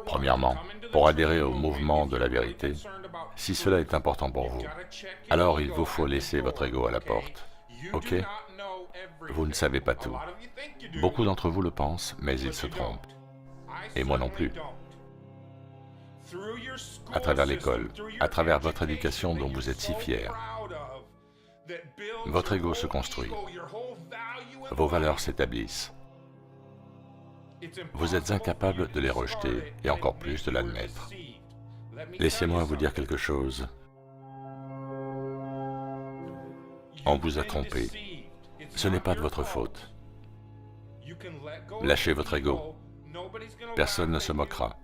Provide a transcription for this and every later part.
Premièrement, pour adhérer au mouvement de la vérité, si cela est important pour vous, alors il vous faut laisser votre ego à la porte. Ok? Vous ne savez pas tout. Beaucoup d'entre vous le pensent, mais ils se trompent. Et moi non plus. À travers l'école, à travers votre éducation dont vous êtes si fiers, votre ego se construit, vos valeurs s'établissent. Vous êtes incapable de les rejeter et encore plus de l'admettre. Laissez-moi vous dire quelque chose. On vous a trompé. Ce n'est pas de votre faute. Lâchez votre ego. Personne ne se moquera,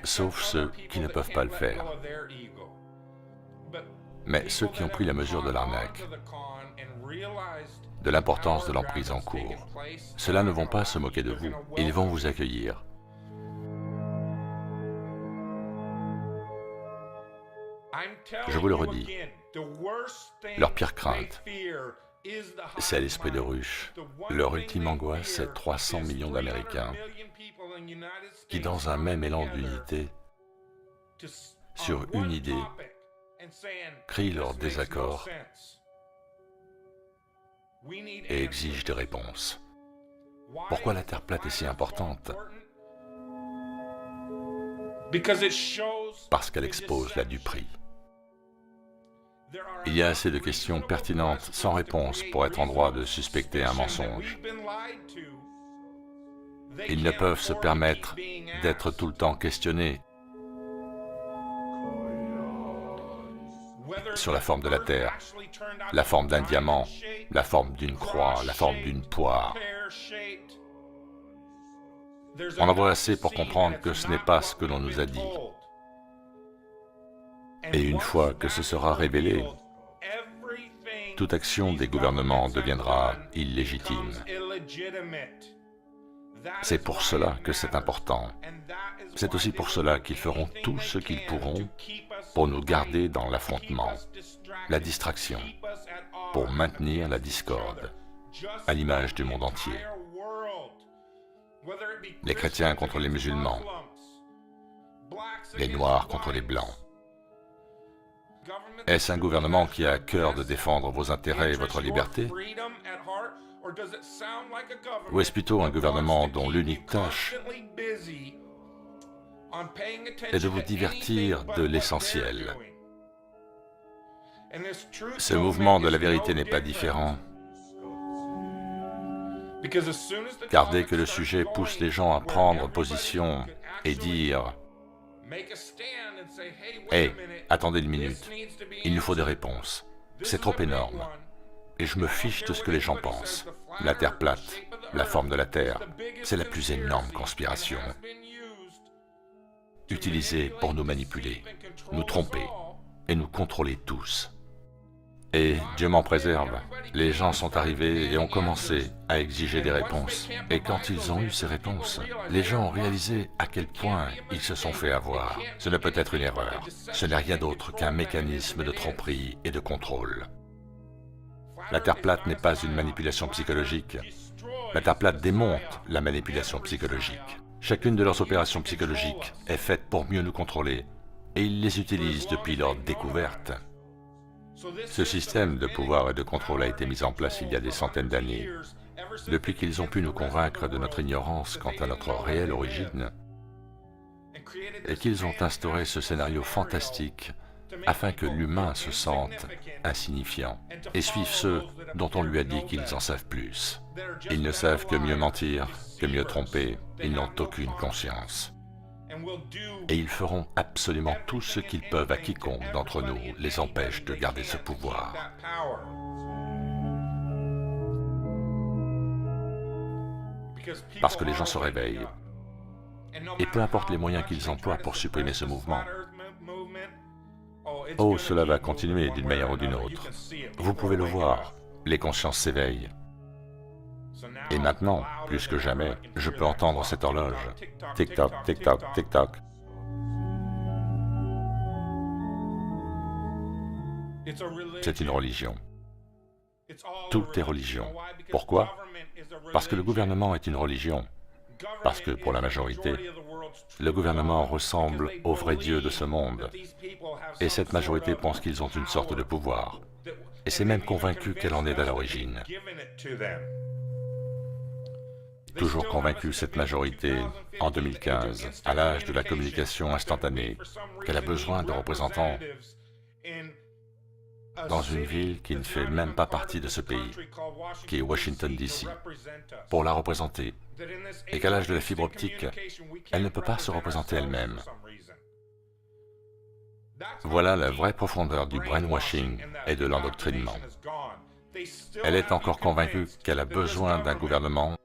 sauf ceux qui ne peuvent pas le faire. Mais ceux qui ont pris la mesure de l'arnaque, de l'importance de l'emprise en cours, ceux-là ne vont pas se moquer de vous, ils vont vous accueillir. Je vous le redis, leur pire crainte, c'est l'esprit de ruche. Leur ultime angoisse, c'est 300 millions d'Américains qui, dans un même élan d'unité, sur une idée, crient leur désaccord et exigent des réponses. Pourquoi la Terre plate est si importante? Parce qu'elle expose la duperie. Il y a assez de questions pertinentes sans réponse pour être en droit de suspecter un mensonge. Ils ne peuvent se permettre d'être tout le temps questionnés sur la forme de la Terre, la forme d'un diamant, la forme d'une croix, la forme d'une poire. On en voit assez pour comprendre que ce n'est pas ce que l'on nous a dit. Et une fois que ce sera révélé, toute action des gouvernements deviendra illégitime. C'est pour cela que c'est important. C'est aussi pour cela qu'ils feront tout ce qu'ils pourront pour nous garder dans l'affrontement, la distraction, pour maintenir la discorde, à l'image du monde entier. Les chrétiens contre les musulmans, les noirs contre les blancs. Est-ce un gouvernement qui a à cœur de défendre vos intérêts et votre liberté? Ou est-ce plutôt un gouvernement dont l'unique tâche est de vous divertir de l'essentiel? Ce mouvement de la vérité n'est pas différent, car dès que le sujet pousse les gens à prendre position et dire « Hey, attendez une minute, il nous faut des réponses, c'est trop énorme, et je me fiche de ce que les gens pensent. La Terre plate, la forme de la Terre, c'est la plus énorme conspiration, utilisée pour nous manipuler, nous tromper et nous contrôler tous. » Et Dieu m'en préserve, les gens sont arrivés et ont commencé à exiger des réponses. Et quand ils ont eu ces réponses, les gens ont réalisé à quel point ils se sont fait avoir. Ce ne peut être une erreur, ce n'est rien d'autre qu'un mécanisme de tromperie et de contrôle. La Terre plate n'est pas une manipulation psychologique. La Terre plate démonte la manipulation psychologique. Chacune de leurs opérations psychologiques est faite pour mieux nous contrôler, et ils les utilisent depuis leur découverte. Ce système de pouvoir et de contrôle a été mis en place il y a des centaines d'années, depuis qu'ils ont pu nous convaincre de notre ignorance quant à notre réelle origine, et qu'ils ont instauré ce scénario fantastique afin que l'humain se sente insignifiant et suive ceux dont on lui a dit qu'ils en savent plus. Ils ne savent que mieux mentir, que mieux tromper, ils n'ont aucune conscience. Et ils feront absolument tout ce qu'ils peuvent à quiconque d'entre nous les empêche de garder ce pouvoir. Parce que les gens se réveillent. Et peu importe les moyens qu'ils emploient pour supprimer ce mouvement, oh, cela va continuer d'une manière ou d'une autre. Vous pouvez le voir, les consciences s'éveillent. Et maintenant, plus que jamais, je peux entendre cette horloge. Tic-toc, tic-toc, tic-toc. C'est une religion. Tout est religion. Pourquoi? Parce que le gouvernement est une religion. Parce que pour la majorité, le gouvernement ressemble au vrai Dieu de ce monde. Et cette majorité pense qu'ils ont une sorte de pouvoir. Et c'est même convaincu qu'elle en est à l'origine. Toujours convaincue, cette majorité, en 2015, à l'âge de la communication instantanée, qu'elle a besoin de représentants dans une ville qui ne fait même pas partie de ce pays, qui est Washington, D.C., pour la représenter, et qu'à l'âge de la fibre optique, elle ne peut pas se représenter elle-même. Voilà la vraie profondeur du brainwashing et de l'endoctrinement. Elle est encore convaincue qu'elle a besoin d'un gouvernement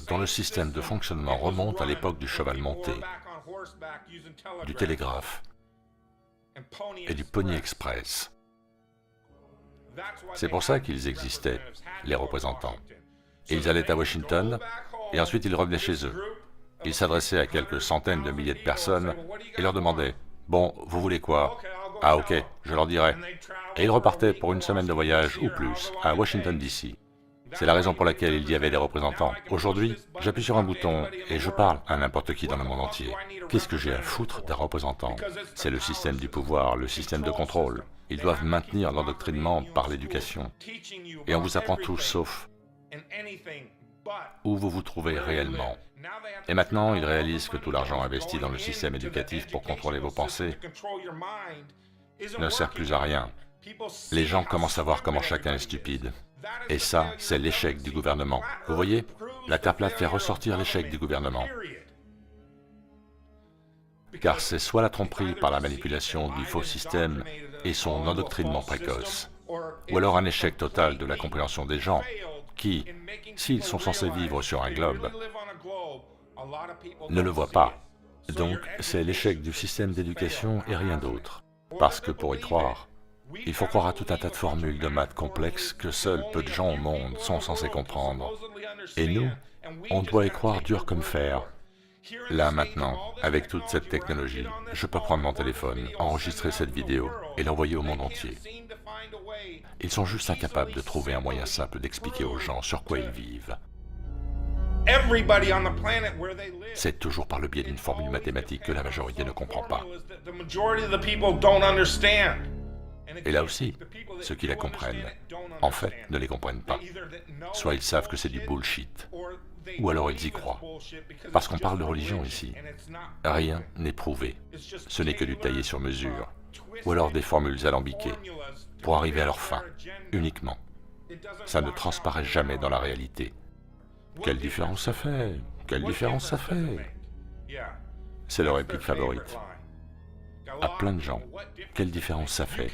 dont le système de fonctionnement remonte à l'époque du cheval monté, du télégraphe et du Pony Express. C'est pour ça qu'ils existaient, les représentants. Ils allaient à Washington, et ensuite ils revenaient chez eux. Ils s'adressaient à quelques centaines de milliers de personnes et leur demandaient « Bon, vous voulez quoi ?»« Ah ok, je leur dirai. » Et ils repartaient pour une semaine de voyage ou plus à Washington, D.C. C'est la raison pour laquelle il y avait des représentants. Aujourd'hui, j'appuie sur un bouton et je parle à n'importe qui dans le monde entier. Qu'est-ce que j'ai à foutre d'un représentant? C'est le système du pouvoir, le système de contrôle. Ils doivent maintenir l'endoctrinement par l'éducation. Et on vous apprend tout sauf où vous vous trouvez réellement. Et maintenant, ils réalisent que tout l'argent investi dans le système éducatif pour contrôler vos pensées ne sert plus à rien. Les gens commencent à voir comment chacun est stupide. Et ça, c'est l'échec du gouvernement. Vous voyez, la Terre plate fait ressortir l'échec du gouvernement. Car c'est soit la tromperie par la manipulation du faux système et son endoctrinement précoce, ou alors un échec total de la compréhension des gens qui, s'ils sont censés vivre sur un globe, ne le voient pas. Donc, c'est l'échec du système d'éducation et rien d'autre. Parce que pour y croire, il faut croire à tout un tas de formules de maths complexes que seuls peu de gens au monde sont censés comprendre. Et nous, on doit y croire dur comme fer. Là, maintenant, avec toute cette technologie, je peux prendre mon téléphone, enregistrer cette vidéo et l'envoyer au monde entier. Ils sont juste incapables de trouver un moyen simple d'expliquer aux gens sur quoi ils vivent. C'est toujours par le biais d'une formule mathématique que la majorité ne comprend pas. Et là aussi, ceux qui la comprennent, en fait, ne les comprennent pas. Soit ils savent que c'est du bullshit, ou alors ils y croient. Parce qu'on parle de religion ici. Rien n'est prouvé. Ce n'est que du taillé sur mesure, ou alors des formules alambiquées, pour arriver à leur fin, uniquement. Ça ne transparaît jamais dans la réalité. Quelle différence ça fait? Quelle différence ça fait? C'est leur réplique favorite. À plein de gens, quelle différence ça fait?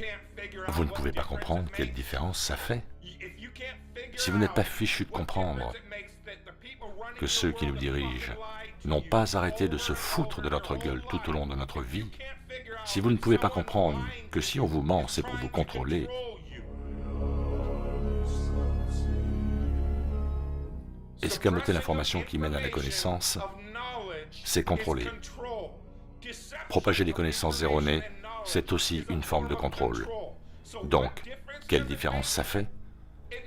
Vous ne pouvez pas comprendre quelle différence ça fait. Si vous n'êtes pas fichu de comprendre que ceux qui nous dirigent n'ont pas arrêté de se foutre de notre gueule tout au long de notre vie, si vous ne pouvez pas comprendre que si on vous ment, c'est pour vous contrôler, escamoter l'information qui mène à la connaissance, c'est contrôler. Propager des connaissances erronées, c'est aussi une forme de contrôle. Donc, quelle différence ça fait?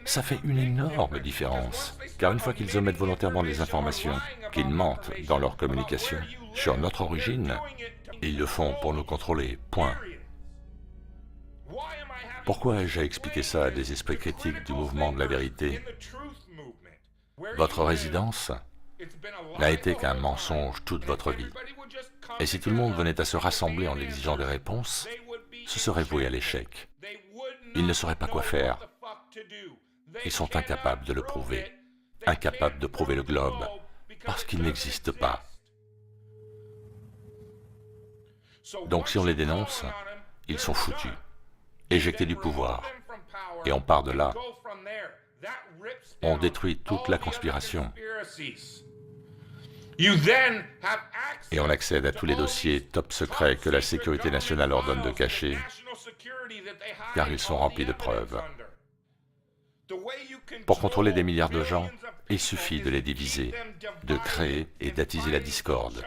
Ça fait une énorme différence, car une fois qu'ils omettent volontairement des informations, qu'ils mentent dans leur communication sur notre origine, ils le font pour nous contrôler, point. Pourquoi ai-je à expliquer ça à des esprits critiques du mouvement de la vérité? Votre résidence n'a été qu'un mensonge toute votre vie. Et si tout le monde venait à se rassembler en exigeant des réponses, ce serait voué à l'échec. Ils ne sauraient pas quoi faire. Ils sont incapables de le prouver, incapables de prouver le globe, parce qu'il n'existe pas. Donc si on les dénonce, ils sont foutus, éjectés du pouvoir. Et on part de là. On détruit toute la conspiration. Et on accède à tous les dossiers top secrets que la sécurité nationale ordonne de cacher, car ils sont remplis de preuves. Pour contrôler des milliards de gens, il suffit de les diviser, de créer et d'attiser la discorde,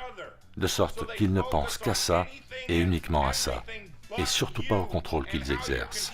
de sorte qu'ils ne pensent qu'à ça et uniquement à ça, et surtout pas au contrôle qu'ils exercent.